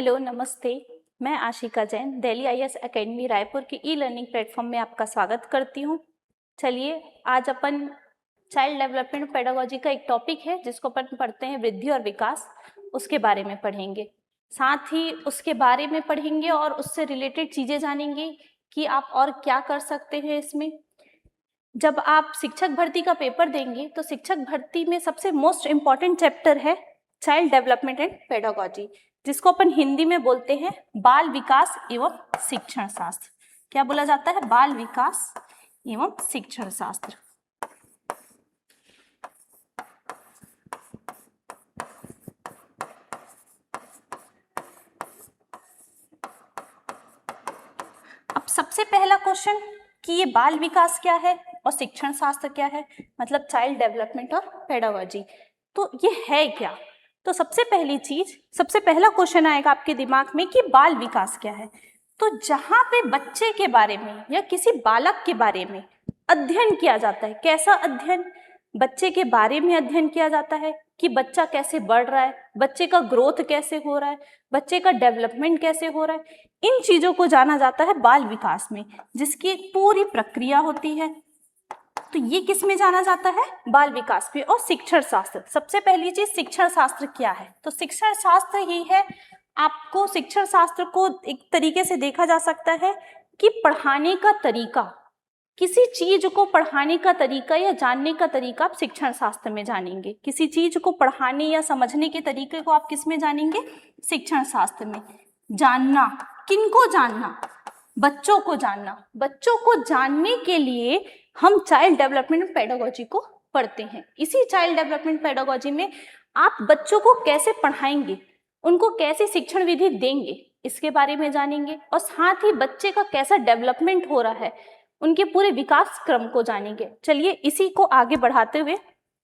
Hello, नमस्ते। मैं Ashika Jain Delhi IAS academy Raipur की ई लर्निंग प्लेटफॉर्म में आपका स्वागत करती हूँ। चलिए, आज अपन चाइल्ड डेवलपमेंट पेडागोजी का एक टॉपिक है जिसको अपन पढ़ते हैं वृद्धि और विकास, उसके बारे में पढ़ेंगे। साथ ही उसके बारे में पढ़ेंगे और उससे रिलेटेड चीज़ें जानेंगे कि आप और क्या कर सकते हैं इसमें। जब आप शिक्षक भर्ती का पेपर देंगे तो शिक्षक भर्ती में सबसे मोस्ट इम्पॉर्टेंट चैप्टर है चाइल्ड डेवलपमेंट एंड पेडागोजी, जिसको अपन हिंदी में बोलते हैं बाल विकास एवं शिक्षण शास्त्र। क्या बोला जाता है? बाल विकास एवं शिक्षण शास्त्र। अब सबसे पहला क्वेश्चन कि ये बाल विकास क्या है और शिक्षण शास्त्र क्या है, मतलब चाइल्ड डेवलपमेंट और पेडागोजी, तो ये है क्या? तो सबसे पहला क्वेश्चन आएगा आपके दिमाग में कि बाल विकास क्या है। तो जहां पे बच्चे के बारे में या किसी बालक के बारे में अध्ययन किया जाता है, कैसा अध्ययन? बच्चे के बारे में अध्ययन किया जाता है कि बच्चा कैसे बढ़ रहा है, बच्चे का ग्रोथ कैसे हो रहा है, बच्चे का डेवलपमेंट कैसे हो रहा है, इन चीजों को जाना जाता है बाल विकास में, जिसकी एक पूरी प्रक्रिया होती है। तो ये किस में जाना जाता है? बाल विकास में। और शिक्षण शास्त्र, सबसे पहली चीज शिक्षण शास्त्र क्या है? तो शिक्षण शास्त्र ही है, आपको शिक्षण शास्त्र को एक तरीके से देखा जा सकता है कि पढ़ाने का तरीका, किसी चीज को पढ़ाने का तरीका या जानने का तरीका आप शिक्षण शास्त्र में जानेंगे। किसी चीज को पढ़ाने या समझने के तरीके को आप किस में जानेंगे? शिक्षण शास्त्र में। जानना, किनको जानना? बच्चों को जानना। बच्चों को जानने के लिए हम चाइल्ड डेवलपमेंट पेडागोजी को पढ़ते हैं। इसी चाइल्ड डेवलपमेंट पेडागोजी में आप बच्चों को कैसे पढ़ाएंगे, उनको कैसे शिक्षण विधि देंगे, इसके बारे में जानेंगे। और साथ ही बच्चे का कैसा डेवलपमेंट हो रहा है, उनके पूरे विकास क्रम को जानेंगे। चलिए, इसी को आगे बढ़ाते हुए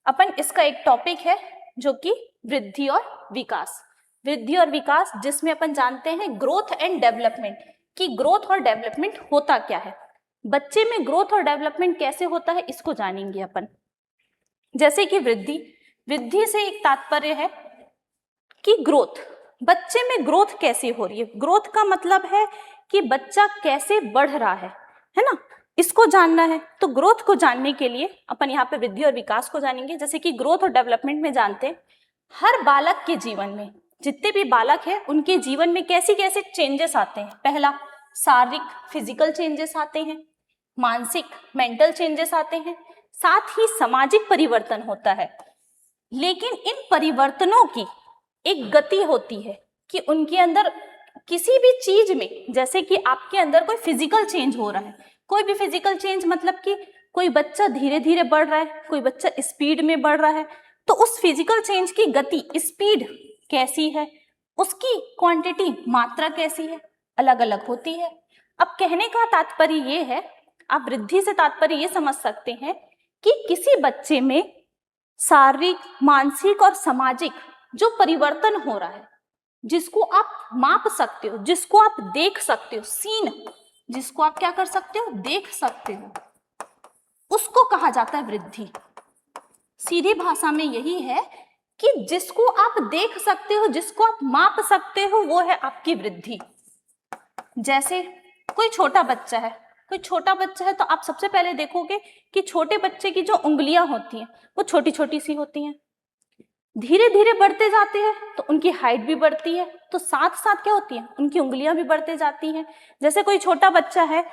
अपन इसका एक टॉपिक है जो कि वृद्धि और विकास। वृद्धि और विकास, जिसमें अपन जानते हैं ग्रोथ एंड डेवलपमेंट, कि ग्रोथ और डेवलपमेंट होता क्या है, बच्चे में ग्रोथ और डेवलपमेंट कैसे होता है, इसको जानेंगे अपन। जैसे कि वृद्धि से एक तात्पर्य है कि ग्रोथ, बच्चे में ग्रोथ कैसे हो रही है। ग्रोथ का मतलब है कि बच्चा कैसे बढ़ रहा है ना, इसको जानना है। तो ग्रोथ को जानने के लिए अपन यहाँ पे वृद्धि और विकास को जानेंगे। जैसे कि ग्रोथ और डेवलपमेंट में जानते हैं, हर बालक के जीवन में, जितने भी बालक हैं उनके जीवन में कैसे कैसे चेंजेस आते हैं। पहला, शारीरिक फिजिकल चेंजेस आते हैं, मानसिक मेंटल चेंजेस आते हैं, साथ ही सामाजिक परिवर्तन होता है। लेकिन इन परिवर्तनों की एक गति होती है कि उनके अंदर किसी भी चीज में, जैसे कि आपके अंदर कोई फिजिकल चेंज हो रहा है, कोई भी फिजिकल चेंज मतलब कि कोई बच्चा धीरे धीरे बढ़ रहा है, कोई बच्चा स्पीड में बढ़ रहा है, तो उस फिजिकल चेंज की गति, स्पीड कैसी है, उसकी क्वांटिटी, मात्रा कैसी है, अलग अलग होती है। अब कहने का तात्पर्य ये है, आप वृद्धि से तात्पर्य ये समझ सकते हैं कि किसी बच्चे में शारीरिक, मानसिक और सामाजिक जो परिवर्तन हो रहा है, जिसको आप माप सकते हो, जिसको आप देख सकते हो, सीन, जिसको आप क्या कर सकते हो? देख सकते हो, उसको कहा जाता है वृद्धि। सीधी भाषा में यही है कि जिसको आप देख सकते हो, जिसको आप माप सकते हो, वो है आपकी वृद्धि। जैसे कोई छोटा बच्चा है तो आप सबसे पहले देखोगे कि छोटे बच्चे की जो उंगलियां होती हैं वो छोटी छोटी सी होती हैं। धीरे धीरे बढ़ते जाते हैं तो उनकी हाइट भी बढ़ती है, तो साथ साथ क्या होती है? उनकी उंगलियां भी बढ़ते जाती हैं। जैसे कोई छोटा बच्चा है,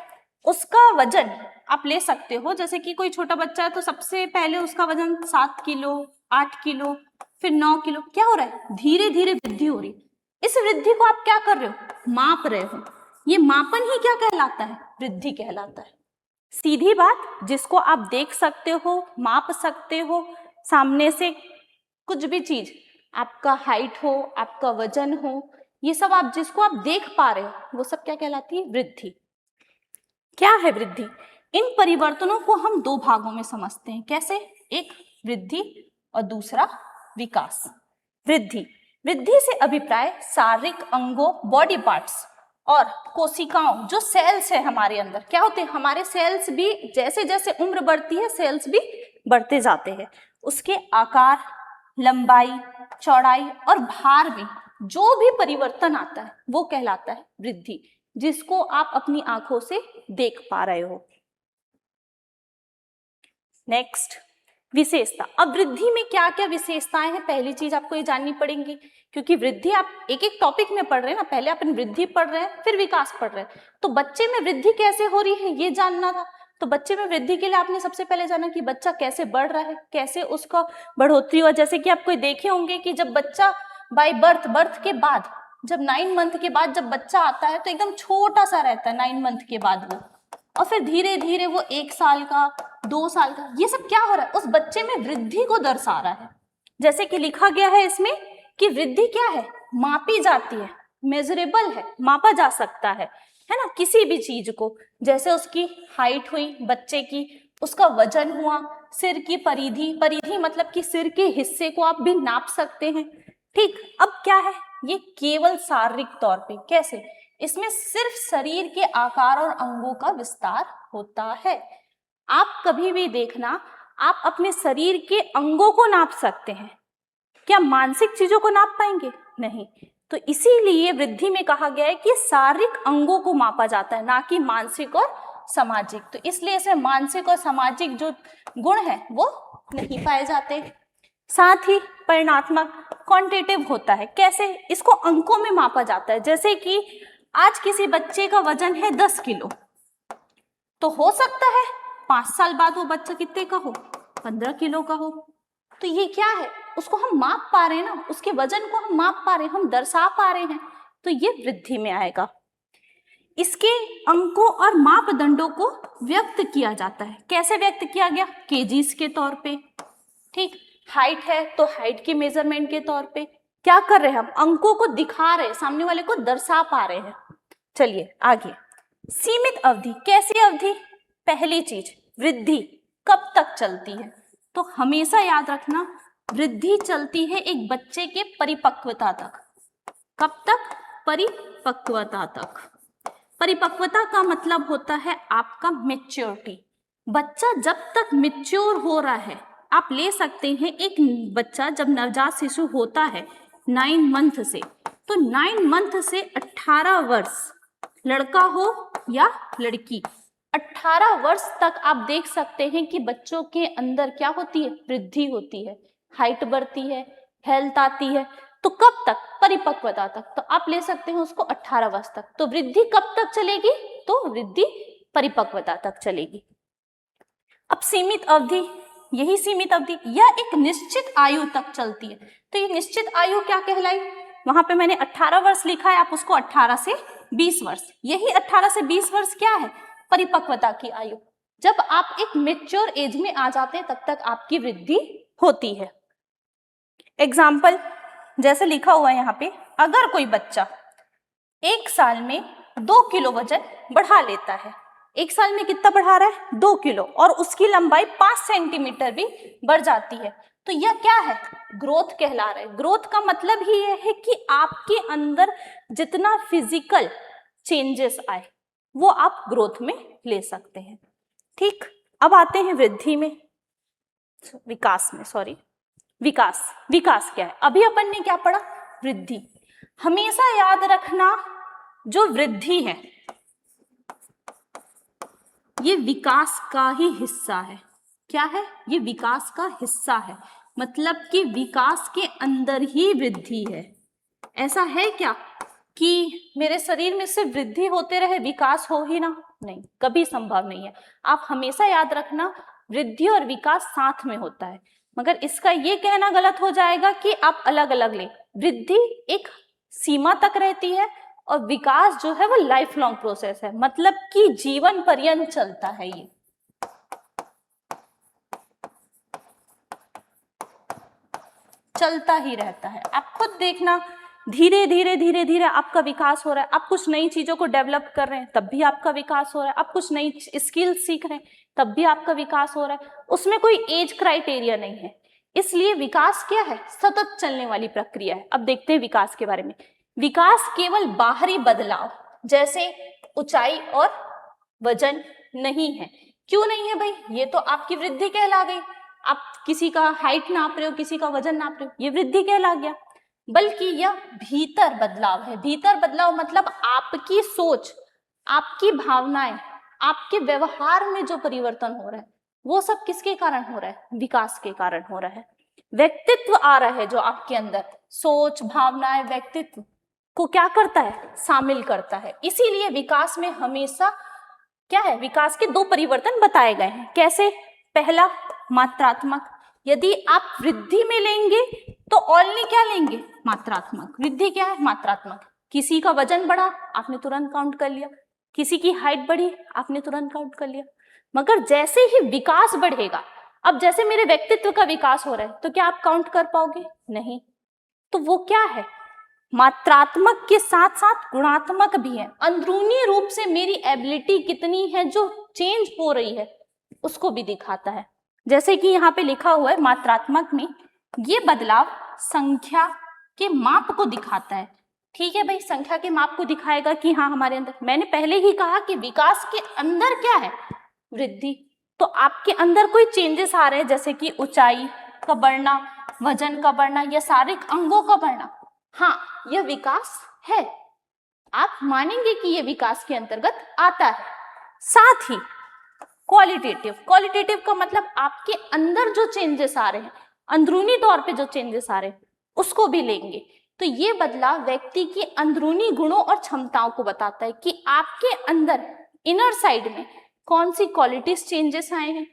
उसका वजन आप ले सकते हो। जैसे कि कोई छोटा बच्चा है तो सबसे पहले उसका वजन 7 किलो, 8 किलो, फिर 9 किलो, क्या हो रहा है? धीरे धीरे वृद्धि हो रही है। इस वृद्धि को आप क्या कर रहे हो? माप रहे हो। ये मापन ही क्या कहलाता है? वृद्धि कहलाता है। सीधी बात, जिसको आप देख सकते हो, माप सकते हो, सामने से कुछ भी चीज, आपका हाइट हो, आपका वजन हो, ये सब आप जिसको आप देख पा रहे हो, वो सब क्या कहलाती है? वृद्धि। क्या है वृद्धि? इन परिवर्तनों को हम दो भागों में समझते हैं। कैसे? एक वृद्धि और दूसरा विकास। वृद्धि से अभिप्राय शारीरिक अंगों, बॉडी पार्ट्स और कोशिकाओं, जो सेल्स है हमारे अंदर, क्या होते हैं? हमारे सेल्स भी जैसे जैसे उम्र बढ़ती है, सेल्स भी बढ़ते जाते हैं। उसके आकार, लंबाई, चौड़ाई और भार में जो भी परिवर्तन आता है वो कहलाता है वृद्धि, जिसको आप अपनी आंखों से देख पा रहे हो। नेक्स्ट, विशेषता। अब वृद्धि में क्या क्या विशेषताएं हैं, पहली चीज आपको ये जाननी पड़ेगी, क्योंकि वृद्धि आप एक एक टॉपिक में पढ़ रहे हैं ना, पहले अपन वृद्धि पढ़ रहे हैं फिर विकास पढ़ रहे हैं, तो बच्चे में वृद्धि कैसे हो रही है ये जानना था। तो बच्चे में वृद्धि के लिए आपने सबसे पहले जाना कि बच्चा कैसे बढ़ रहा है, कैसे उसका बढ़ोतरी हुआ। जैसे कि आप कोई देखे होंगे कि जब बच्चा बाय बर्थ के बाद, जब 9 मंथ के बाद जब बच्चा आता है तो एकदम छोटा सा रहता है 9 मंथ के बाद वो, और फिर धीरे धीरे वो 1 साल का, 2 साल का, ये सब क्या हो रहा है, उस बच्चे में वृद्धि को दर्शा रहा है। जैसे कि लिखा गया है इसमें कि वृद्धि क्या है, मापी जाती है, मेजरेबल है, मापा जा सकता है ना, किसी भी चीज को। जैसे उसकी हाइट हुई बच्चे की, उसका वजन हुआ, सिर की परिधि मतलब कि सिर के हिस्से को आप भी नाप सकते हैं। ठीक, अब क्या है, ये केवल शारीरिक तौर पे, कैसे, इसमें सिर्फ शरीर के आकार और अंगों का विस्तार होता है। आप कभी भी देखना, आप अपने शरीर के अंगों को नाप सकते हैं, क्या मानसिक चीजों को नाप पाएंगे? नहीं। तो इसीलिए वृद्धि में कहा गया है कि शारीरिक अंगों को मापा जाता है, ना कि मानसिक और सामाजिक। तो इसलिए इसमें मानसिक और सामाजिक जो गुण है वो नहीं पाए जाते। साथ ही परिमाणात्मक, क्वांटिटेटिव होता है, कैसे, इसको अंकों में मापा जाता है। जैसे कि आज किसी बच्चे का वजन है 10 किलो, तो हो सकता है 5 साल बाद वो बच्चा कितने का हो, 15 किलो का हो। तो ये क्या है, उसको हम माप पा रहे हैं ना, उसके वजन को हम माप पा रहे हैं, हम दर्शा पा रहे हैं, तो ये वृद्धि में आएगा। इसके अंकों और मापदंडों को व्यक्त किया जाता है, कैसे व्यक्त किया गया, केजीज के तौर पे। ठीक, हाइट है तो हाइट के मेजरमेंट के तौर पे क्या कर रहे हैं, हम अंकों को दिखा रहे हैं, सामने वाले को दर्शा पा रहे हैं। चलिए आगे, सीमित अवधि, कैसी अवधि, पहली चीज वृद्धि कब तक चलती है, तो हमेशा याद रखना वृद्धि चलती है एक बच्चे के परिपक्वता तक। कब तक, परिपक्वता तक। परिपक्वता का मतलब होता है आपका मैच्योरिटी। बच्चा जब तक मैच्योर हो रहा है, आप ले सकते हैं एक बच्चा जब नवजात शिशु होता है 9 मंथ से, तो 9 मंथ से 18 वर्ष, लड़का हो या लड़की, 18 वर्ष तक आप देख सकते हैं कि बच्चों के अंदर क्या होती है, वृद्धि होती है, हाइट बढ़ती है, हेल्थ आती है। तो कब तक, परिपक्वता तक। तो आप ले सकते हैं उसको 18 वर्ष तक। तो वृद्धि कब तक चलेगी, तो वृद्धि परिपक्वता तक चलेगी। अब सीमित अवधि, यही सीमित अवधि, यह एक निश्चित आयु तक चलती है। तो ये निश्चित आयु क्या कहलाई, वहां पे मैंने 18 वर्ष लिखा है, आप उसको 18 से 20 वर्ष, यही 18 से 20 वर्ष क्या है, परिपक्वता की आयु। जब आप एक मेच्योर एज में आ जाते हैं तब तक आपकी वृद्धि होती है। एग्जाम्पल जैसे लिखा हुआ है यहाँ पे, अगर कोई बच्चा 1 साल में 2 किलो वजन बढ़ा लेता है, 1 साल में कितना बढ़ा रहा है, 2 किलो, और उसकी लंबाई 5 सेंटीमीटर भी बढ़ जाती है, तो यह क्या है, ग्रोथ कहला रहा है। ग्रोथ का मतलब ही यह है कि आपके अंदर जितना फिजिकल चेंजेस आए वो आप ग्रोथ में ले सकते हैं। ठीक, अब आते हैं वृद्धि में, विकास में, सॉरी, विकास। विकास क्या है, अभी अपन ने क्या पढ़ा, वृद्धि। हमेशा याद रखना जो वृद्धि है ये विकास का ही हिस्सा है। क्या है, ये विकास का हिस्सा है, मतलब कि विकास के अंदर ही वृद्धि है। ऐसा है क्या कि मेरे शरीर में सिर्फ वृद्धि होते रहे, विकास हो ही ना, नहीं, कभी संभव नहीं है। आप हमेशा याद रखना वृद्धि और विकास साथ में होता है, मगर इसका ये कहना गलत हो जाएगा कि आप अलग अलग ले। वृद्धि एक सीमा तक रहती है और विकास जो है वो लाइफ लॉन्ग प्रोसेस है, मतलब कि जीवन पर्यंत चलता है, ये चलता ही रहता है। आप खुद देखना, धीरे धीरे धीरे धीरे आपका विकास हो रहा है, आप कुछ नई चीजों को डेवलप कर रहे हैं तब भी आपका विकास हो रहा है, आप कुछ नई स्किल सीख रहे हैं तब भी आपका विकास हो रहा है, उसमें कोई एज क्राइटेरिया नहीं है। इसलिए विकास क्या है, सतत चलने वाली प्रक्रिया है। अब देखते हैं विकास के बारे में। विकास केवल बाहरी बदलाव जैसे ऊंचाई और वजन नहीं है। क्यों नहीं है भाई, ये तो आपकी वृद्धि कहला गई। आप किसी का हाइट नाप रहे हो, किसी का वजन नाप रहे हो, ये वृद्धि कहला गया। बल्कि यह भीतर बदलाव है। भीतर बदलाव मतलब आपकी सोच, आपकी भावनाएं, आपके व्यवहार में जो परिवर्तन हो रहा है वो सब किसके कारण हो रहा है? विकास के कारण हो रहा है। व्यक्तित्व आ रहा है जो आपके अंदर, सोच, भावनाएं, व्यक्तित्व को क्या करता है? शामिल करता है। इसीलिए विकास में हमेशा क्या है? विकास के दो परिवर्तन बताए गए हैं। कैसे? पहला मात्रात्मक, यदि आप वृद्धि में लेंगे तो ओनली क्या लेंगे? मात्रात्मक। वृद्धि क्या है? मात्रात्मक। किसी का वजन बढ़ा, आपने तुरंत काउंट कर लिया। किसी की हाइट बढ़ी, आपने तुरंत काउंट कर लिया। मगर जैसे ही विकास बढ़ेगा, अब जैसे मेरे व्यक्तित्व का विकास हो रहा है तो क्या आप काउंट कर पाओगे? नहीं। तो वो क्या है? मात्रात्मक के साथ साथ गुणात्मक भी है। अंदरूनी रूप से मेरी एबिलिटी कितनी है जो चेंज हो रही है उसको भी दिखाता है। जैसे कि यहाँ पे लिखा हुआ है मात्रात्मक में, ये बदलाव संख्या के माप को दिखाता है। ठीक है भाई, संख्या के माप को दिखाएगा कि हाँ हमारे अंदर, मैंने पहले ही कहा कि विकास के अंदर क्या है? वृद्धि। तो आपके अंदर कोई चेंजेस आ रहे हैं, जैसे कि ऊंचाई का बढ़ना, वजन का बढ़ना या शारीरिक अंगों का बढ़ना, हाँ यह विकास है। आप मानेंगे कि यह विकास के अंतर्गत आता है। साथ ही क्वालिटेटिव, क्वालिटेटिव का मतलब आपके अंदर जो चेंजेस आ रहे हैं, अंदरूनी तौर पे जो चेंजेस आ रहे हैं उसको भी लेंगे। तो ये बदलाव व्यक्ति की अंदरूनी गुणों और क्षमताओं को बताता है कि आपके अंदर इनर साइड में कौन सी क्वालिटीज चेंजेस आए हैं,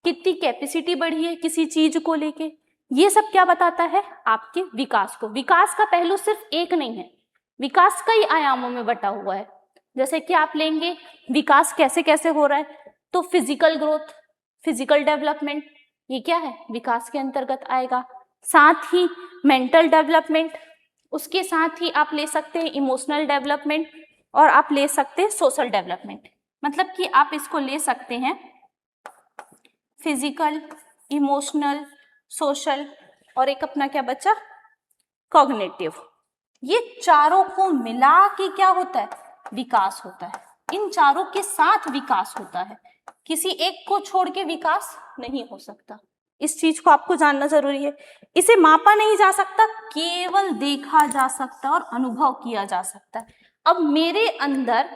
कितनी कैपेसिटी बढ़ी है किसी चीज को लेके। ये सब क्या बताता है? आपके विकास को। विकास का पहलू सिर्फ एक नहीं है, विकास कई आयामों में बटा हुआ है। जैसे कि आप लेंगे विकास कैसे कैसे हो रहा है, तो फिजिकल ग्रोथ, फिजिकल डेवलपमेंट, ये क्या है? विकास के अंतर्गत आएगा। साथ ही मेंटल डेवलपमेंट, उसके साथ ही आप ले सकते हैं इमोशनल डेवलपमेंट, और आप ले सकते हैं सोशल डेवलपमेंट। मतलब कि आप इसको ले सकते हैं फिजिकल, इमोशनल, सोशल, और एक अपना क्या बचा? कॉग्निटिव। ये चारों को मिला के क्या होता है? विकास होता है। इन चारों के साथ विकास होता है, किसी एक को छोड़ के विकास नहीं हो सकता। इस चीज को आपको जानना जरूरी है। इसे मापा नहीं जा सकता, केवल देखा जा सकता और अनुभव किया जा सकता है। अब मेरे अंदर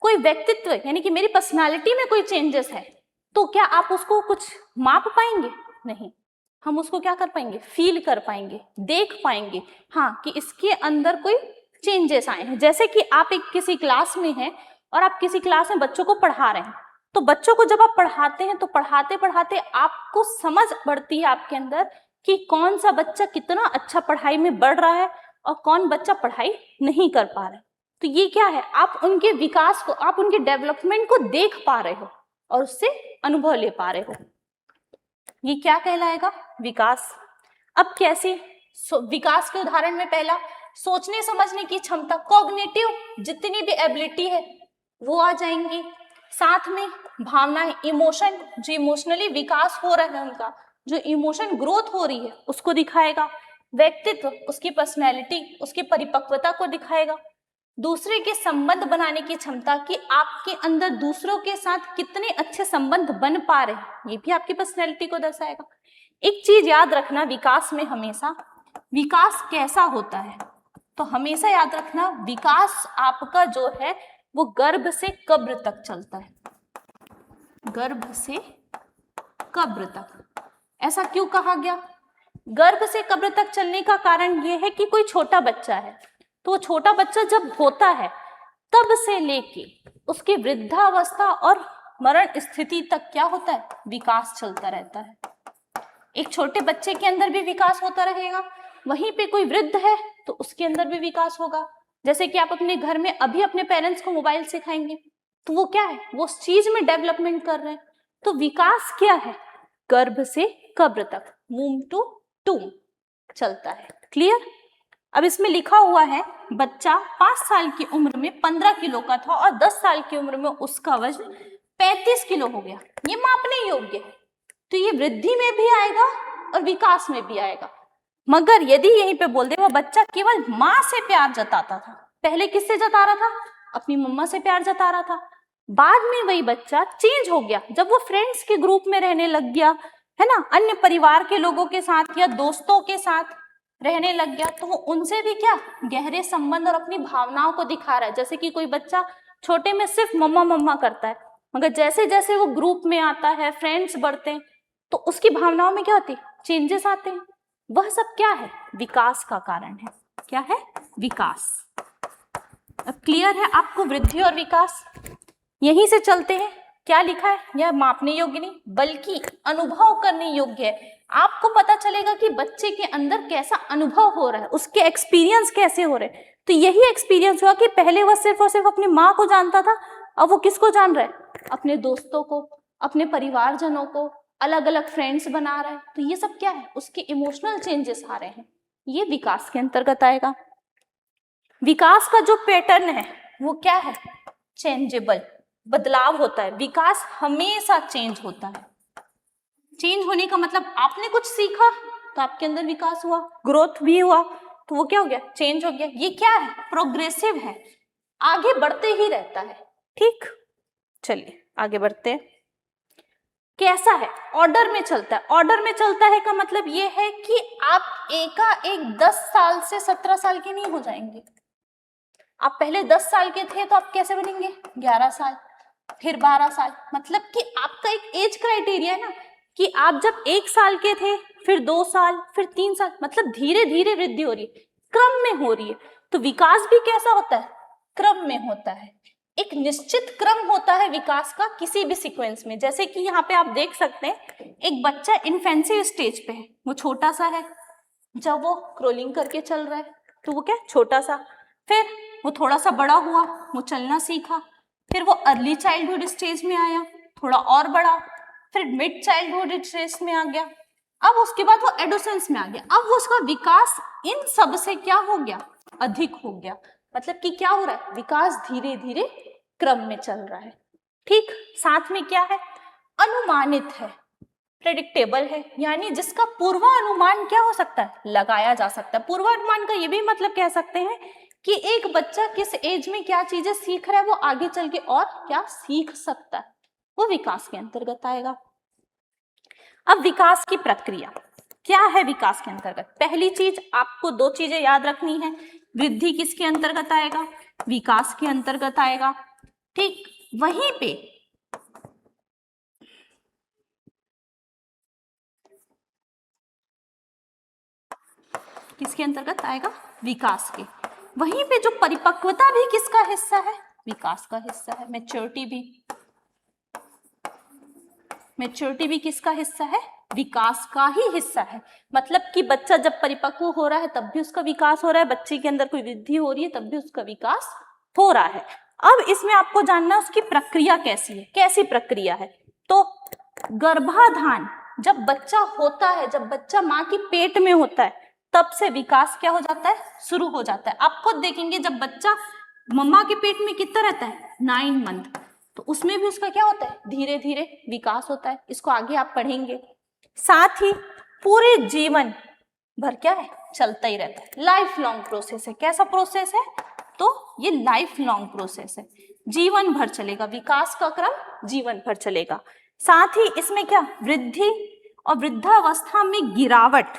कोई व्यक्तित्व यानी कि मेरी पर्सनालिटी में कोई चेंजेस है, तो क्या आप उसको कुछ माप पाएंगे? नहीं। हम उसको क्या कर पाएंगे? फील कर पाएंगे, देख पाएंगे, हाँ कि इसके अंदर कोई चेंजेस आए हैं। जैसे कि आप एक किसी क्लास में हैं और आप किसी क्लास में बच्चों को पढ़ा रहे हैं, तो बच्चों को जब आप पढ़ाते हैं तो पढ़ाते पढ़ाते आपको समझ बढ़ती है आपके अंदर कि कौन सा बच्चा कितना अच्छा पढ़ाई में बढ़ रहा है और कौन बच्चा पढ़ाई नहीं कर पा रहा है। तो ये क्या है? आप उनके विकास को, आप उनके डेवलपमेंट को देख पा रहे हो और उससे अनुभव ले पा रहे हो। ये क्या कहलाएगा? विकास। अब कैसे? विकास के उदाहरण में पहला सोचने समझने की क्षमता, कॉग्निटिव जितनी भी एबिलिटी है वो आ जाएंगी। साथ में भावनाएं, इमोशन, जो इमोशनली विकास हो रहा है उनका, जो इमोशन ग्रोथ हो रही है उसको दिखाएगा। व्यक्तित्व, उसकी पर्सनैलिटी, उसकी परिपक्वता को दिखाएगा। दूसरे के संबंध बनाने की क्षमता कि आपके अंदर दूसरों के साथ कितने अच्छे संबंध बन पा रहे हैं, ये भी आपकी पर्सनैलिटी को दर्शाएगा। एक चीज याद रखना, विकास में हमेशा विकास कैसा होता है, तो हमेशा याद रखना विकास आपका जो है वो गर्भ से कब्र तक चलता है। गर्भ से कब्र तक। ऐसा क्यों कहा गया? गर्भ से कब्र तक चलने का कारण यह है कि कोई छोटा बच्चा है, तो छोटा बच्चा जब होता है तब से लेके उसकी वृद्धावस्था और मरण स्थिति तक क्या होता है? विकास चलता रहता है। एक छोटे बच्चे के अंदर भी विकास होता रहेगा, वहीं पे कोई वृद्ध है तो उसके अंदर भी विकास होगा। जैसे कि आप अपने घर में अभी अपने पेरेंट्स को मोबाइल सिखाएंगे तो वो क्या है? वो उस चीज में डेवलपमेंट कर रहे हैं। तो विकास क्या है? गर्भ से कब्र तक, वूम टू टूम चलता है। क्लियर? अब इसमें लिखा हुआ है बच्चा 5 साल की उम्र में 15 किलो का था और 10 साल की उम्र में उसका वजन 35 किलो हो गया। ये मापने योग्य है। तो ये वृद्धि में भी आएगा और विकास में भी आएगा। मगर यदि यहीं पे बोल दे वह बच्चा केवल माँ से प्यार जताता था, पहले किससे जता रहा था? अपनी मम्मा से प्यार जता रहा था। बाद में वही बच्चा चेंज हो गया जब वो फ्रेंड्स के ग्रुप में रहने लग गया, है ना, अन्य परिवार के लोगों के साथ या दोस्तों के साथ, रहने लग गया, तो वो उनसे भी क्या गहरे संबंध और अपनी भावनाओं को दिखा रहा है। जैसे कि कोई बच्चा छोटे में सिर्फ मम्मा मम्मा करता है, मगर जैसे जैसे वो ग्रुप में आता है, फ्रेंड्स बढ़ते हैं, तो उसकी भावनाओं में क्या होती है, चेंजेस आते हैं। वह सब क्या है, विकास का कारण है। क्या है, विकास। अब क्लियर है आपको वृद्धि और विकास। यहीं से चलते हैं, क्या लिखा है, यह मापने योग्य नहीं बल्कि अनुभव करने योग्य है। आपको पता चलेगा कि बच्चे के अंदर कैसा अनुभव हो रहा है, उसके एक्सपीरियंस कैसे हो रहे हैं। तो यही एक्सपीरियंस हुआ कि पहले वह सिर्फ और सिर्फ अपनी माँ को जानता था, अब वो किसको जान रहा है, अपने दोस्तों को, अपने परिवारजनों को, अलग अलग फ्रेंड्स बना रहा है। तो ये सब क्या है, उसके इमोशनल चेंजेस आ रहे हैं, ये विकास के अंतर्गत आएगा। विकास का जो पैटर्न है वो क्या है, चेंजेबल, बदलाव होता है। विकास हमेशा चेंज होता है। चेंज होने का मतलब आपने कुछ सीखा तो आपके अंदर विकास हुआ, ग्रोथ भी हुआ, तो वो क्या हो गया, चेंज हो गया। ये क्या है, प्रोग्रेसिव है, आगे बढ़ते ही रहता है। ठीक, चलिए आगे बढ़ते हैं। कैसा है, ऑर्डर में चलता है। ऑर्डर में चलता है का मतलब ये है कि आप एकाएक 10 साल से 17 साल के नहीं हो जाएंगे। आप पहले 10 साल के थे तो आप कैसे बनेंगे, 11 साल, फिर 12 साल। मतलब कि आपका एक एज क्राइटेरिया है ना, कि आप जब 1 साल के थे, फिर 2 साल, फिर 3 साल, मतलब धीरे धीरे वृद्धि हो रही है, क्रम में हो रही है। तो विकास भी कैसा होता है, क्रम में होता है। एक निश्चित क्रम होता है विकास का किसी भी सीक्वेंस में। जैसे कि यहाँ पे आप देख सकते हैं, एक बच्चा इन्फेंसी स्टेज पे है, वो छोटा सा है। जब वो क्रोलिंग करके चल रहा है तो वो क्या, छोटा सा। फिर वो थोड़ा सा बड़ा हुआ, वो चलना सीखा। फिर वो अर्ली चाइल्डहुड स्टेज में आया, थोड़ा और बड़ा। फिर मिड चाइल्डहुड स्टेज में आ गया। अब उसके बाद वो एडोसेंस में आ गया। अब वो उसका विकास इन सब से क्या हो गया, अधिक हो गया। मतलब कि क्या हो रहा है, विकास धीरे धीरे क्रम में चल रहा है। ठीक, साथ में क्या है, अनुमानित है, प्रेडिक्टेबल है, यानी जिसका पूर्वानुमान क्या हो सकता है, लगाया जा सकता है। पूर्वानुमान का ये भी मतलब कह सकते हैं कि एक बच्चा किस एज में क्या चीजें सीख रहा है, वो आगे चल के और क्या सीख सकता है, वो विकास के अंतर्गत आएगा। अब विकास की प्रक्रिया क्या है विकास के अंतर्गत। पहली चीज आपको 2 चीजें याद रखनी है, वृद्धि किसके अंतर्गत आएगा, विकास के अंतर्गत आएगा। ठीक, वहीं पे किसके अंतर्गत आएगा, विकास के। वहीं पे जो परिपक्वता भी किसका हिस्सा है, विकास का हिस्सा है। मैच्योरिटी भी किसका हिस्सा है, विकास का ही हिस्सा है। मतलब कि बच्चा जब परिपक्व हो रहा है तब भी उसका विकास हो रहा है, बच्चे के अंदर कोई वृद्धि हो रही है तब भी उसका विकास हो रहा है। अब इसमें आपको जानना उसकी प्रक्रिया कैसी है, कैसी प्रक्रिया है। तो गर्भाधान, जब बच्चा होता है, जब बच्चा माँ की पेट में होता है, तब से विकास क्या हो जाता है, शुरू हो जाता है। आप खुद देखेंगे जब बच्चा मम्मा के पेट में कितना रहता है, 9 मंथ, तो उसमें भी उसका क्या होता है, धीरे धीरे विकास होता है। इसको आगे आप पढ़ेंगे। साथ ही पूरे जीवन भर क्या है, चलता ही रहता है, लाइफ लॉन्ग प्रोसेस है। कैसा प्रोसेस है, तो ये लाइफ लॉन्ग प्रोसेस है, जीवन भर चलेगा, विकास का क्रम जीवन भर चलेगा। साथ ही इसमें क्या, वृद्धि और वृद्धावस्था में गिरावट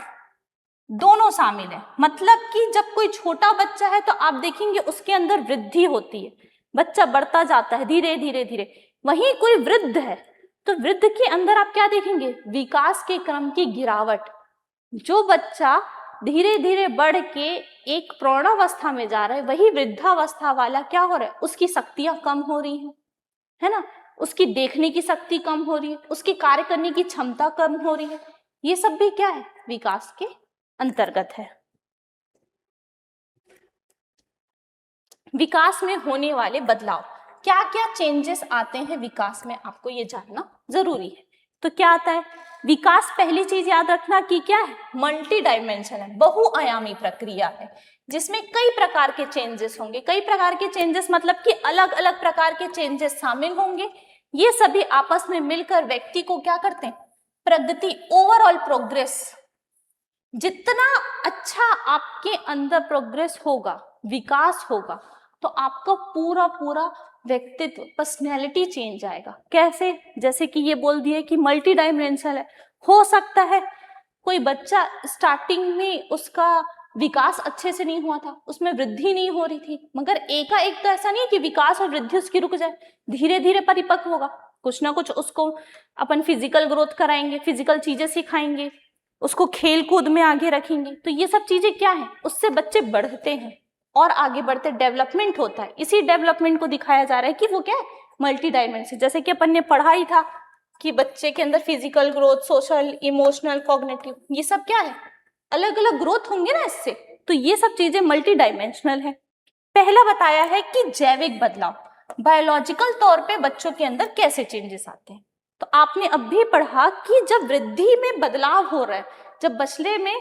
दोनों शामिल है। मतलब कि जब कोई छोटा बच्चा है तो आप देखेंगे उसके अंदर वृद्धि होती है, बच्चा बढ़ता जाता है धीरे धीरे धीरे। वहीं कोई वृद्ध है तो वृद्ध के अंदर आप क्या देखेंगे, विकास के क्रम की गिरावट। जो बच्चा धीरे धीरे बढ़ के एक प्रौढ़ावस्था में जा रहा है, वही वृद्धावस्था वाला क्या हो रहा है, उसकी शक्तियां कम हो रही हैं, है ना, उसकी देखने की शक्ति कम हो रही है, उसकी कार्य करने की क्षमता कम हो रही है। ये सब भी क्या है, विकास के अंतर्गत है। विकास में होने वाले बदलाव, क्या क्या चेंजेस आते हैं विकास में, आपको ये जानना जरूरी है। तो क्या आता है विकास, पहली चीज याद रखना कि क्या है, मल्टी डायमेंशनल है, बहुआयामी प्रक्रिया है, जिसमें कई प्रकार के चेंजेस होंगे। कई प्रकार के चेंजेस मतलब कि अलग अलग प्रकार के चेंजेस शामिल होंगे। ये सभी आपस में मिलकर व्यक्ति को क्या करते हैं, प्रगति, ओवरऑल प्रोग्रेस। जितना अच्छा आपके अंदर प्रोग्रेस होगा, विकास होगा, तो आपका पूरा पूरा व्यक्तित्व, पर्सनैलिटी चेंज आएगा। कैसे, जैसे कि ये बोल दिए कि मल्टी डायमेंशनल है, हो सकता है कोई बच्चा स्टार्टिंग में उसका विकास अच्छे से नहीं हुआ था, उसमें वृद्धि नहीं हो रही थी, मगर एकाएक तो ऐसा नहीं है कि विकास और वृद्धि उसकी रुक जाए, धीरे धीरे परिपक्व होगा। कुछ ना कुछ उसको अपन फिजिकल ग्रोथ कराएंगे, फिजिकल चीजें सिखाएंगे, उसको खेल कूद में आगे रखेंगे, तो ये सब चीजें क्या है, उससे बच्चे बढ़ते हैं और आगे बढ़ते डेवलपमेंट होता है। इसी डेवलपमेंट को दिखाया जा रहा है कि वो क्या है, मल्टी डायमेंशन। जैसे कि अपन ने पढ़ा ही था कि बच्चे के अंदर physical growth, social, emotional, cognitive, ये सब क्या है, अलग अलग ग्रोथ होंगे ना इससे, तो ये सब चीजें मल्टी डायमेंशनल है। पहला बताया है कि जैविक बदलाव, बायोलॉजिकल तौर पे बच्चों के अंदर कैसे चेंजेस आते हैं। तो आपने अब भी पढ़ा कि जब वृद्धि में बदलाव हो रहा है, जब बछड़े में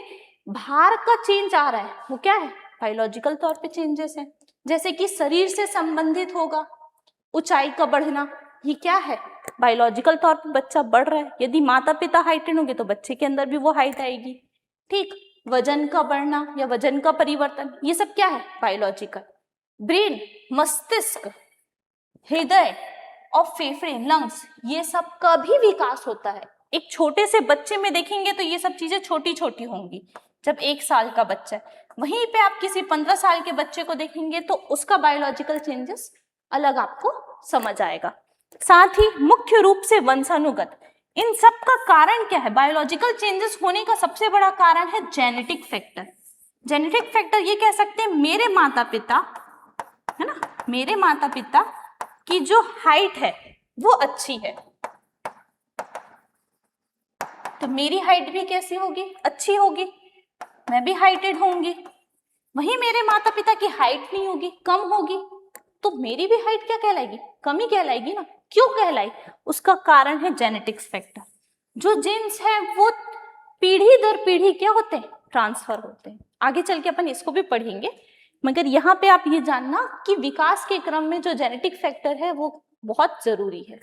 भार का चेंज आ रहा है, वो क्या है, बायोलॉजिकल तौर पे चेंजेस है। जैसे कि शरीर से संबंधित होगा, ऊंचाई का बढ़ना, ये क्या है, बायोलॉजिकल तौर पे बच्चा बढ़ रहा है। यदि माता पिता हाइटेड होंगे तो बच्चे के अंदर भी वो हाइट आएगी। ठीक, वजन का बढ़ना या वजन का परिवर्तन, ये सब क्या है, बायोलॉजिकल। ब्रेन, मस्तिष्क, हृदय और फेफड़े, लंग्स, ये सब का भी विकास होता है। एक छोटे से बच्चे में देखेंगे तो ये सब चीजें छोटी छोटी होंगी जब 1 साल का बच्चा है, वहीं पे आप किसी 15 साल के बच्चे को देखेंगे तो उसका बायोलॉजिकल चेंजेस अलग आपको समझ आएगा। साथ ही मुख्य रूप से वंशानुगत, इन सब का कारण क्या है, बायोलॉजिकल चेंजेस होने का सबसे बड़ा कारण है जेनेटिक फैक्टर। जेनेटिक फैक्टर ये कह सकते हैं मेरे माता पिता, है ना, मेरे माता पिता की जो हाइट है वो अच्छी है, तो मेरी हाइट भी कैसी होगी, अच्छी होगी, मैं भी हाइटेड होंगी। वहीं मेरे माता पिता की हाइट नहीं होगी, कम होगी, तो मेरी भी हाइट क्या कहलाएगी, कमी कहलाएगी ना। क्यों कहलाई, उसका कारण है जेनेटिक्स फैक्टर। जो जीन्स है वो पीढ़ी दर पीढ़ी क्या होते हैं, ट्रांसफर होते हैं। आगे चल के अपन इसको भी पढ़ेंगे, मगर यहाँ पे आप ये जानना कि विकास के क्रम में जो जेनेटिक फैक्टर है वो बहुत जरूरी है।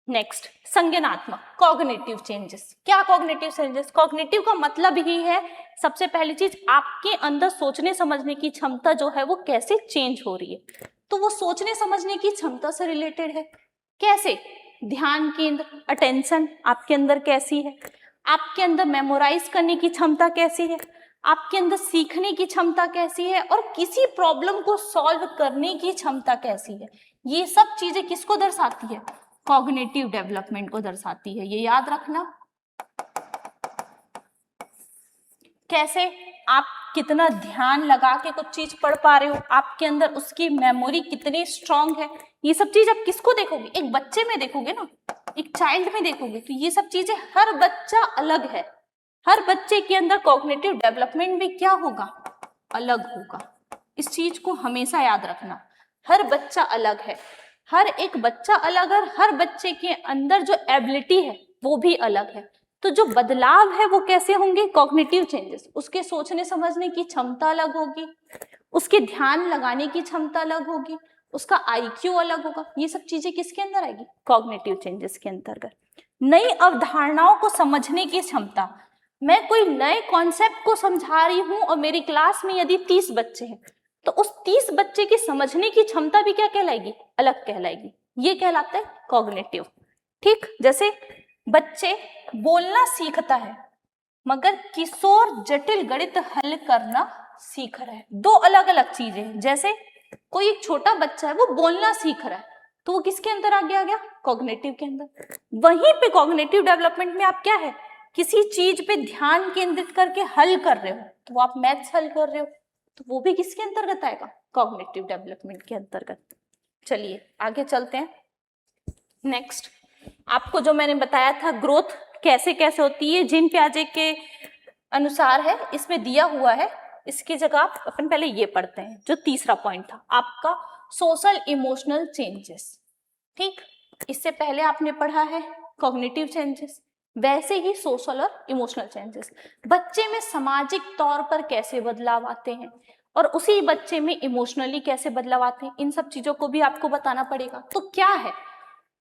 नेक्स्ट, संज्ञानात्मक, कॉग्निटिव चेंजेस। क्या कॉग्निटिव चेंजेस, कॉग्निटिव का मतलब ही है सबसे पहली चीज आपके अंदर सोचने समझने की क्षमता जो है वो कैसे चेंज हो रही है। तो वो सोचने समझने की क्षमता से रिलेटेड है। कैसे, ध्यान केंद्र, अटेंशन आपके अंदर कैसी है, आपके अंदर मेमोराइज करने की क्षमता कैसी है, आपके अंदर सीखने की क्षमता कैसी है, और किसी प्रॉब्लम को सॉल्व करने की क्षमता कैसी है। ये सब चीजें किसको दर्शाती है, कॉग्निटिव डेवलपमेंट को दर्शाती है, ये याद रखना। कैसे, आप कितना ध्यान लगा के कुछ चीज पढ़ पा रहे हो, आपके अंदर उसकी मेमोरी कितनी स्ट्रांग है, ये सब चीज आप किसको देखोगे, एक बच्चे में देखोगे ना, एक चाइल्ड में देखोगे। तो ये सब चीजें, हर बच्चा अलग है, हर बच्चे के अंदर कॉग्निटिव डेवलपमेंट भी क्या होगा, अलग होगा। इस चीज को हमेशा याद रखना, हर बच्चा अलग है, हर एक बच्चा अलग है, हर बच्चे के अंदर जो एबिलिटी है वो भी अलग है। तो जो बदलाव है वो कैसे होंगे, कॉग्निटिव चेंजेस, उसके सोचने समझने की क्षमता अलग होगी, उसके ध्यान लगाने की क्षमता अलग होगी, उसका आईक्यू अलग होगा। ये सब चीजें किसके अंदर आएगी, कॉग्निटिव चेंजेस के अंतर्गत। नई अवधारणाओं को समझने की क्षमता, मैं कोई नए कॉन्सेप्ट को समझा रही हूं और मेरी क्लास में यदि 30 बच्चे हैं तो उस 30 बच्चे की समझने की क्षमता भी क्या कहलाएगी, अलग कहलाएगी, ये कहलाता है कॉग्निटिव। ठीक, जैसे बच्चे बोलना सीखता है मगर किशोर जटिल गणित हल करना सीख रहा है, दो अलग अलग चीजें हैं। जैसे कोई एक छोटा बच्चा है वो बोलना सीख रहा है तो वो किसके अंदर आ गया, कॉग्निटिव के अंदर। वहीं पे कॉग्निटिव डेवलपमेंट में आप क्या है, किसी चीज पे ध्यान केंद्रित करके हल कर रहे हो, तो आप मैथ्स हल कर रहे हो तो वो भी किसके अंतर्गत आएगा, कॉग्निटिव डेवलपमेंट के अंतर्गत। चलिए आगे चलते हैं। नेक्स्ट, आपको जो मैंने बताया था ग्रोथ कैसे कैसे होती है, जीन पियाजे के अनुसार है, इसमें दिया हुआ है, इसकी जगह आप अपन पहले ये पढ़ते हैं जो तीसरा पॉइंट था आपका, सोशल इमोशनल चेंजेस। ठीक, इससे पहले आपने पढ़ा है कॉग्निटिव चेंजेस, वैसे ही सोशल और इमोशनल चेंजेस, बच्चे में सामाजिक तौर पर कैसे बदलाव आते हैं और उसी बच्चे में इमोशनली कैसे बदलाव आते हैं, इन सब चीजों को भी आपको बताना पड़ेगा। तो क्या है,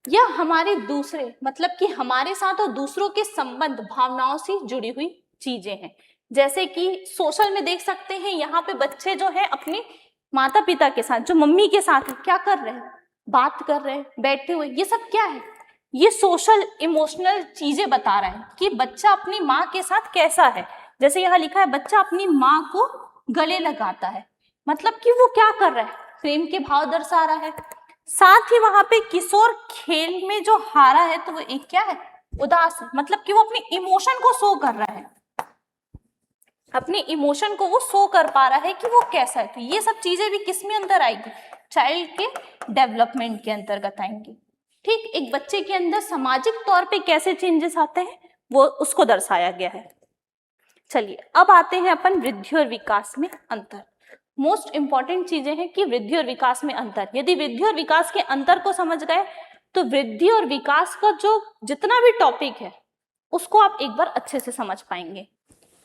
यह हमारे दूसरे मतलब कि हमारे साथ और दूसरों के संबंध, भावनाओं से जुड़ी हुई चीजें हैं। जैसे कि सोशल में देख सकते हैं, यहाँ पे बच्चे जो है अपने माता पिता के साथ, जो मम्मी के साथ है, क्या कर रहे हैं, बात कर रहे हैं, बैठे हुए, ये सब क्या है, ये सोशल इमोशनल चीजें बता रहा है कि बच्चा अपनी माँ के साथ कैसा है। जैसे यहाँ लिखा है बच्चा अपनी माँ को गले लगाता है, मतलब कि वो क्या कर रहा है, प्रेम के भाव दर्शा रहा है। साथ ही वहां पे किशोर खेल में जो हारा है तो वो एक क्या है, उदास है, मतलब कि वो अपनी इमोशन को शो कर रहा है, अपने इमोशन को वो शो कर पा रहा है कि वो कैसा है। तो ये सब चीजें भी किस में अंदर आएगी, चाइल्ड के डेवलपमेंट के अंतर्गत आएंगी। ठीक, एक बच्चे के अंदर सामाजिक तौर पे कैसे चेंजेस आते हैं वो उसको दर्शाया गया है। चलिए अब आते हैं अपन वृद्धि और विकास में अंतर। मोस्ट इंपॉर्टेंट चीजें हैं कि वृद्धि और विकास में अंतर। यदि वृद्धि और विकास के अंतर को समझ गए तो वृद्धि और विकास का जो जितना भी टॉपिक है उसको आप एक बार अच्छे से समझ पाएंगे।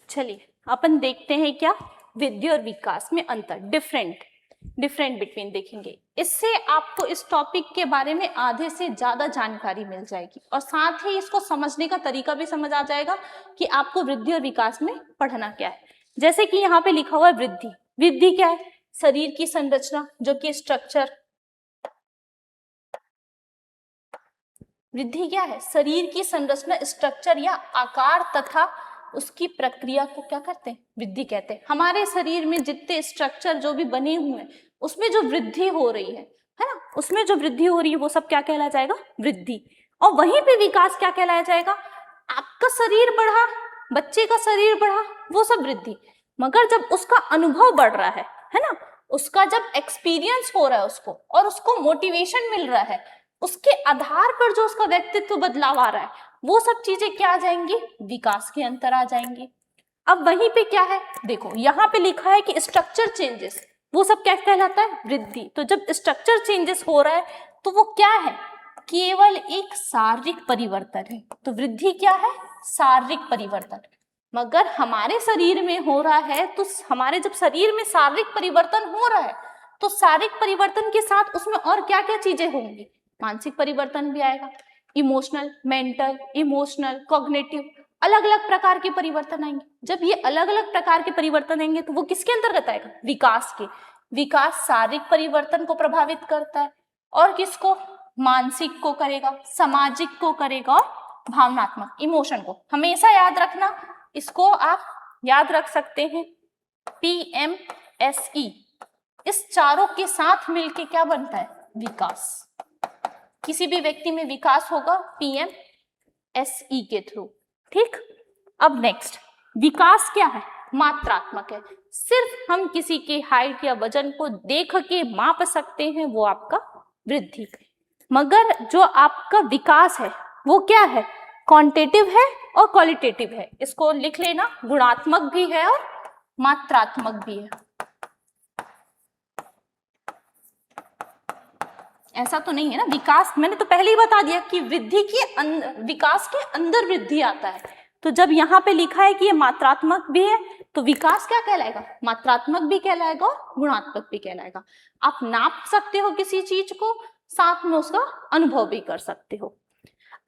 चलिए अपन देखते हैं क्या वृद्धि और विकास में अंतर, डिफरेंट बिटवीन देखेंगे। इससे आपको इस टॉपिक के बारे में आधे से ज्यादा जानकारी मिल जाएगी और साथ ही इसको समझने का तरीका भी समझ आ जाएगा कि आपको वृद्धि और विकास में पढ़ना क्या है। जैसे कि यहाँ पे लिखा हुआ है वृद्धि, वृद्धि क्या है, शरीर की संरचना जो कि स्ट्रक्चर, वृद्धि क्या है, शरीर की संरचना स्ट्रक्चर या आकार तथा उसकी प्रक्रिया को क्या करते हैं, वृद्धि कहते हैं। हमारे शरीर में जितने स्ट्रक्चर जो भी बने हुए हैं उसमें जो वृद्धि हो रही है ना, उसमें जो वृद्धि हो रही है वो सब क्या कहलाया जाएगा, वृद्धि। और वहीं पे विकास क्या कहलाया जाएगा, आपका शरीर बढ़ा, बच्चे का शरीर बढ़ा, वो सब वृद्धि। मगर जब उसका अनुभव बढ़ रहा है ना, उसका जब एक्सपीरियंस हो रहा है उसको और उसको मोटिवेशन मिल रहा है, उसके आधार पर जो उसका व्यक्तित्व बदलाव आ रहा है, वो सब चीजें क्या आ जाएंगी, विकास के अंतर आ जाएंगी। अब वहीं पे क्या है, देखो यहाँ पे लिखा है कि स्ट्रक्चर चेंजेस, वो सब क्या कहलाता है, वृद्धि। तो जब स्ट्रक्चर चेंजेस हो रहा है तो वो क्या है, केवल एक शारीरिक परिवर्तन है। तो वृद्धि क्या है, शारीरिक परिवर्तन। मगर हमारे शरीर में हो रहा है तो हमारे जब शरीर में शारीरिक परिवर्तन हो रहा है तो शारीरिक परिवर्तन के साथ उसमें और क्या क्या चीजें होंगी, मानसिक परिवर्तन भी आएगा, इमोशनल, मेंटल, इमोशनल, कॉग्निटिव, अलग अलग प्रकार के परिवर्तन आएंगे। जब ये अलग अलग प्रकार के परिवर्तन आएंगे तो वो किसके अंतर्गत आएगा, विकास के। विकास शारीरिक परिवर्तन को प्रभावित करता है और किसको, मानसिक को करेगा, सामाजिक को करेगा और भावनात्मक, इमोशन को। हमेशा याद रखना, इसको आप याद रख सकते हैं PMSE। इस चारों के साथ मिलके क्या बनता है, विकास। किसी भी व्यक्ति में विकास होगा PMSE के थ्रू। ठीक, अब नेक्स्ट, विकास क्या है, मात्रात्मक है। सिर्फ हम किसी के हाइट या वजन को देख के माप सकते हैं, वो आपका वृद्धि। मगर जो आपका विकास है वो क्या है, क्वांटिटेटिव है और क्वालिटेटिव है। इसको लिख लेना, गुणात्मक भी है और मात्रात्मक भी है। ऐसा तो नहीं है ना, विकास मैंने तो पहले ही बता दिया कि वृद्धि के विकास के अंदर वृद्धि आता है। तो जब यहाँ पे लिखा है कि ये मात्रात्मक भी है तो विकास क्या कहलाएगा, मात्रात्मक भी कहलाएगा और गुणात्मक भी कहलाएगा। आप नाप सकते हो किसी चीज को, साथ में उसका अनुभव भी कर सकते हो।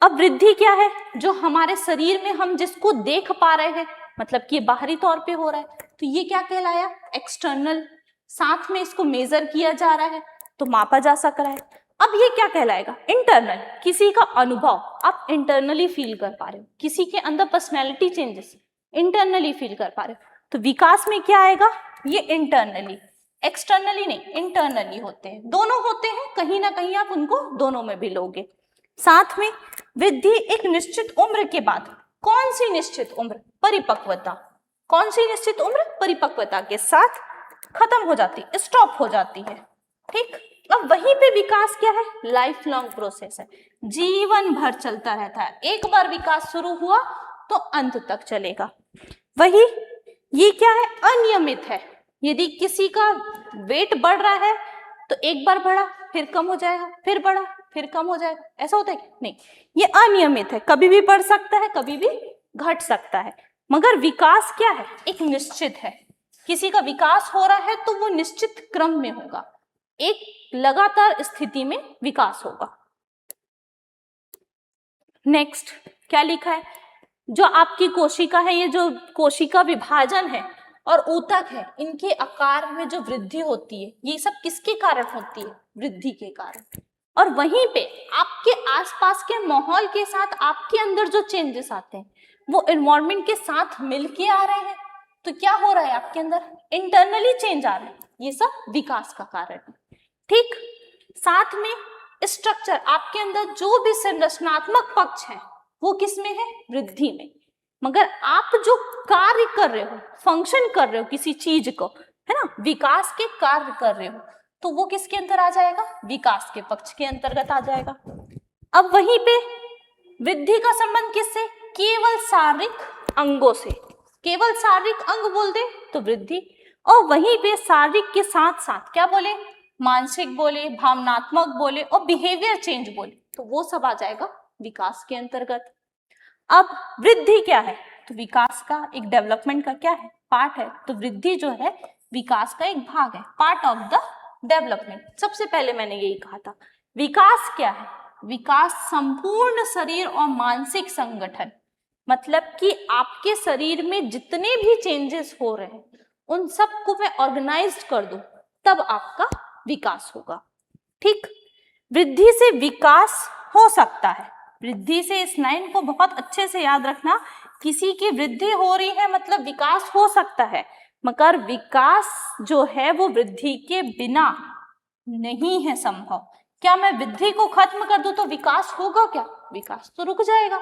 अब वृद्धि क्या है, जो हमारे शरीर में हम जिसको देख पा रहे हैं, मतलब कि बाहरी तौर पे हो रहा है, तो ये क्या कहलाया, एक्सटर्नल। साथ में इसको मेजर किया जा रहा है तो मापा जा सक रहा है। अब ये क्या कहलाएगा, इंटरनल, किसी का अनुभव आप इंटरनली फील कर पा रहे हो, किसी के अंदर पर्सनैलिटी चेंजेस इंटरनली फील कर पा रहे हो। तो विकास में क्या आएगा, ये इंटरनली, एक्सटर्नली नहीं, इंटरनली होते हैं, दोनों होते हैं, कहीं ना कहीं आप उनको दोनों में भी लोगे। साथ में वृद्धि एक निश्चित उम्र के बाद, कौन सी निश्चित उम्र, परिपक्वता, कौन सी निश्चित उम्र, परिपक्वता के साथ खत्म हो जाती, स्टॉप हो जाती है। ठीक, अब वहीं पे विकास क्या है, लाइफ लॉन्ग प्रोसेस है, जीवन भर चलता रहता है। एक बार विकास शुरू हुआ तो अंत तक चलेगा। वही ये क्या है, अनियमित है। यदि किसी का वेट बढ़ रहा है तो एक बार बढ़ा फिर कम हो जाएगा, फिर बढ़ा फिर कम हो जाएगा, ऐसा होता है कि नहीं, ये अनियमित है, कभी भी बढ़ सकता है कभी भी घट सकता है। मगर विकास क्या है, एक निश्चित है। किसी का विकास हो रहा है तो वो निश्चित क्रम में होगा, एक लगातार स्थिति में विकास होगा। नेक्स्ट क्या लिखा है, जो आपकी कोशिका है, ये जो कोशिका विभाजन है और ऊतक है, इनके आकार में जो वृद्धि होती है, ये सब किसके कारण होती है, वृद्धि के कारण। और वहीं पे आपके आसपास के माहौल के साथ आपके अंदर जो चेंजेस आते हैं वो एनवायरनमेंट के साथ मिलके आ रहे हैं। तो क्या हो रहा है आपके अंदर? इंटरनली चेंज आ रहे हैं। ये सब विकास का कारण है। ठीक, साथ में स्ट्रक्चर, आपके अंदर जो भी संरचनात्मक पक्ष है वो किस में है? वृद्धि में। मगर आप जो कार्य कर रहे हो, फंक्शन कर रहे हो किसी चीज को, है ना, विकास के कार्य कर रहे हो, तो वो किसके अंदर आ जाएगा? विकास के पक्ष के अंतर्गत आ जाएगा। अब वहीं पे वृद्धि का संबंध किससे? केवल शारीरिक अंगों से। केवल शारीरिक अंग बोल दे तो वृद्धि, और वहीं पे शारीरिक के साथ साथ क्या बोले? मानसिक बोले, भावनात्मक बोले और बिहेवियर चेंज बोले, तो वो सब आ जाएगा विकास के अंतर्गत। अब वृद्धि क्या है? तो विकास का एक डेवलपमेंट का क्या है? पार्ट है। तो वृद्धि जो है विकास का एक भाग है, पार्ट ऑफ द डेवलपमेंट। सबसे पहले मैंने यही कहा था। विकास क्या है? विकास संपूर्ण शरीर और मानसिक संगठन, मतलब कि आपके शरीर में जितने भी चेंजेस हो रहे हैं उन सबको मैं ऑर्गेनाइज्ड कर दूं, तब आपका विकास होगा। ठीक, वृद्धि से विकास हो सकता है। वृद्धि से, इस लाइन को बहुत अच्छे से याद रखना, किसी की वृद्धि हो रही है मतलब विकास हो सकता है, मगर विकास जो है वो वृद्धि के बिना नहीं है संभव। क्या मैं वृद्धि को खत्म कर दूं तो विकास होगा क्या? विकास तो रुक जाएगा।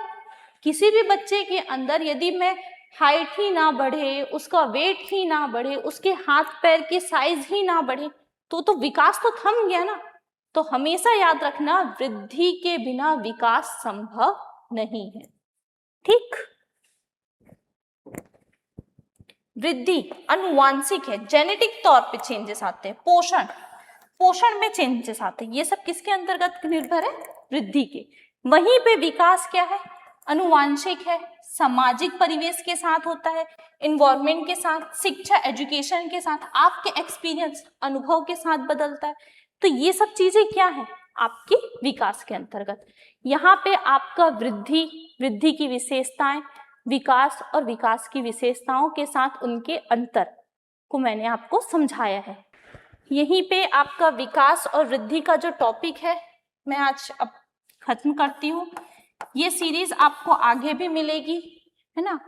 किसी भी बच्चे के अंदर यदि मैं हाइट ही ना बढ़े, उसका वेट ही ना बढ़े, उसके हाथ पैर की साइज ही ना बढ़े, तो विकास तो थम गया ना। तो हमेशा याद रखना, वृद्धि के बिना विकास संभव नहीं है। ठीक, वृद्धि अनुवांशिक है, जेनेटिक तौर पे चेंजेस आते हैं। पोषण में चेंजेस आते हैं। ये सब किसके अंतर्गत निर्भर है? वृद्धि के। वहीं पे विकास क्या है? अनुवांशिक है, सामाजिक परिवेश के साथ होता है, इन्वायरमेंट के साथ, शिक्षा एजुकेशन के साथ, आपके एक्सपीरियंस अनुभव के साथ बदलता है। तो ये सब चीजें क्या है? आपकी विकास के अंतर्गत। यहाँ पे आपका वृद्धि की विशेषताएं, विकास और विकास की विशेषताओं के साथ उनके अंतर को मैंने आपको समझाया है। यहीं पे आपका विकास और वृद्धि का जो टॉपिक है मैं आज अब खत्म करती हूँ। ये सीरीज आपको आगे भी मिलेगी, है ना।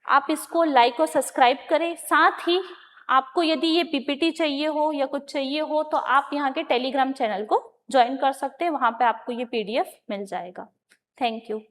आप इसको लाइक और सब्सक्राइब करें। साथ ही आपको यदि ये पीपीटी चाहिए हो या कुछ चाहिए हो तो आप यहाँ के टेलीग्राम चैनल को ज्वाइन कर सकते हैं, वहाँ पे आपको ये PDF मिल जाएगा। Thank you.